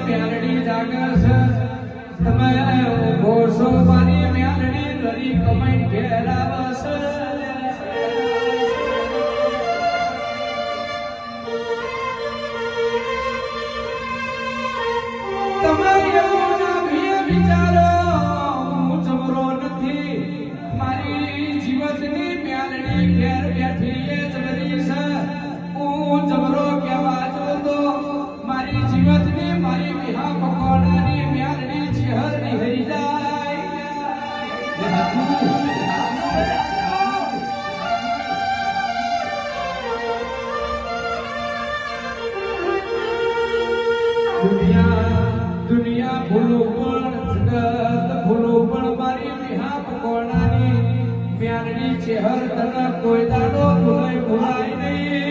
મેલડી જાગસ તમે ઘોષો મારી મેલડી લરી કમાઈ ઘેરાવસ તમારી એવોના વિચારો હું જબરો નથી મારી જીવતની મેલડી ઘેર બેઠી એ જબરી છે હું જબરો કહેવા જોતો મારી જીવતની મારી વિહા પકોડાની મેલડી ચહેરની હરી જાય દુનિયા ભૂલો પણ જગત ભૂલો પણ મારી વિહા પકોડાની મેલડી ચહેર તને કોઈ દાડો ભૂલાય નહીં